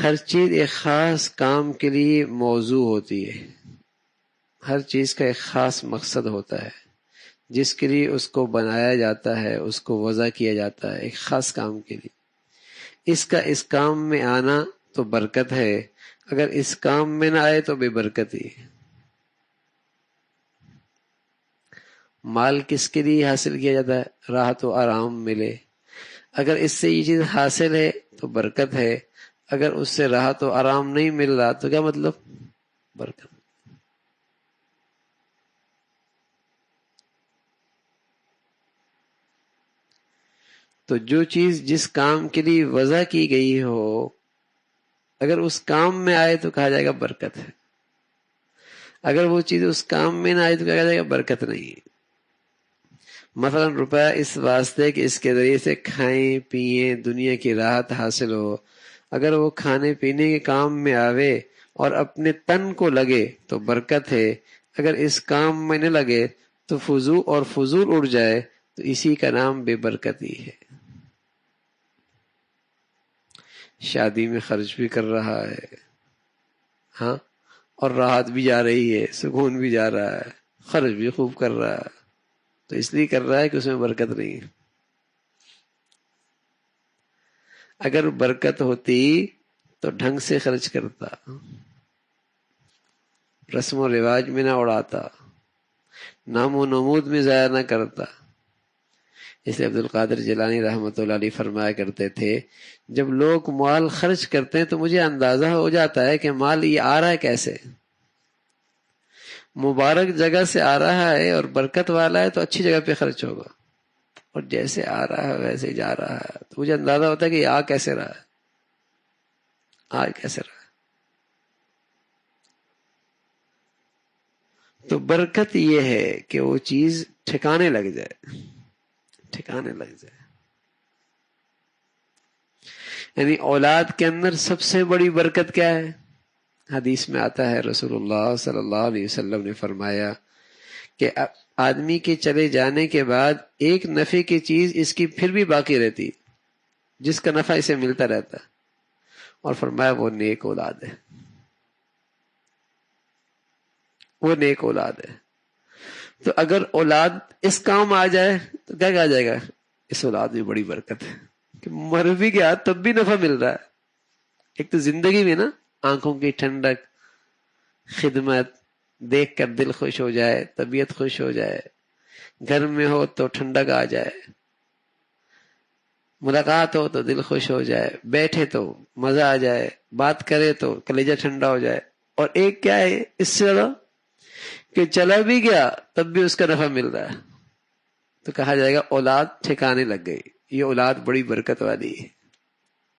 ہر چیز ایک خاص کام کے لیے موضوع ہوتی ہے، ہر چیز کا ایک خاص مقصد ہوتا ہے جس کے لیے اس کو بنایا جاتا ہے، اس کو وضع کیا جاتا ہے ایک خاص کام کے لیے۔ اس کام میں آنا تو برکت ہے، اگر اس کام میں نہ آئے تو بے برکتی ہے۔ مال کس کے لیے حاصل کیا جاتا ہے؟ راحت و آرام ملے، اگر اس سے یہ چیز حاصل ہے تو برکت ہے، اگر اس سے راحت و آرام نہیں مل رہا تو کیا مطلب؟ برکت۔ تو جو چیز جس کام کے لیے وضع کی گئی ہو، اگر اس کام میں آئے تو کہا جائے گا برکت ہے، اگر وہ چیز اس کام میں نہ آئے تو کہا جائے گا برکت نہیں ہے۔ مثلا روپیہ اس واسطے کہ اس کے ذریعے سے کھائیں پیئیں، دنیا کی راحت حاصل ہو، اگر وہ کھانے پینے کے کام میں آوے اور اپنے تن کو لگے تو برکت ہے، اگر اس کام میں نہ لگے تو فضول اڑ جائے تو اسی کا نام بے برکتی ہے۔ شادی میں خرچ بھی کر رہا ہے، ہاں، اور راحت بھی جا رہی ہے، سکون بھی جا رہا ہے، خرچ بھی خوب کر رہا ہے، تو اس لیے کر رہا ہے کہ اس میں برکت نہیں ہے۔ اگر برکت ہوتی تو ڈھنگ سے خرچ کرتا، رسم و رواج میں نہ اڑاتا، نام و نمود میں ضائع نہ کرتا۔ اس لیے عبد القادر جیلانی رحمۃ اللہ علیہ فرمایا کرتے تھے، جب لوگ مال خرچ کرتے ہیں تو مجھے اندازہ ہو جاتا ہے کہ مال یہ آ رہا ہے کیسے، مبارک جگہ سے آ رہا ہے اور برکت والا ہے تو اچھی جگہ پہ خرچ ہوگا، اور جیسے آ رہا ہے ویسے جا رہا ہے تو مجھے اندازہ ہوتا ہے کہ یہ آ کیسے رہا ہے، آ کیسے رہا ہے۔ تو برکت یہ ہے کہ وہ چیز ٹھکانے لگ جائے، ٹھکانے لگ جائے۔ یعنی اولاد کے اندر سب سے بڑی برکت کیا ہے؟ حدیث میں آتا ہے، رسول اللہ صلی اللہ علیہ وسلم نے فرمایا کہ آدمی کے چلے جانے کے بعد ایک نفع کی چیز اس کی پھر بھی باقی رہتی، جس کا نفع اسے ملتا رہتا، اور فرمایا وہ نیک اولاد ہے، وہ نیک اولاد ہے۔ تو اگر اولاد اس کام آ جائے تو کیا کہا جائے گا؟ اس اولاد میں بڑی برکت ہے، کہ مر بھی گیا تب بھی نفع مل رہا ہے۔ ایک تو زندگی میں نا آنکھوں کی ٹھنڈک، خدمت دیکھ کر دل خوش ہو جائے، طبیعت خوش ہو جائے، گھر میں ہو تو ٹھنڈک آ جائے، ملاقات ہو تو دل خوش ہو جائے، بیٹھے تو مزہ آ جائے، بات کرے تو کلیجہ ٹھنڈا ہو جائے، اور ایک کیا ہے اس سے زیادہ کہ چلا بھی گیا تب بھی اس کا نفع مل رہا ہے، تو کہا جائے گا اولاد ٹھکانے لگ گئی، یہ اولاد بڑی برکت والی ہے۔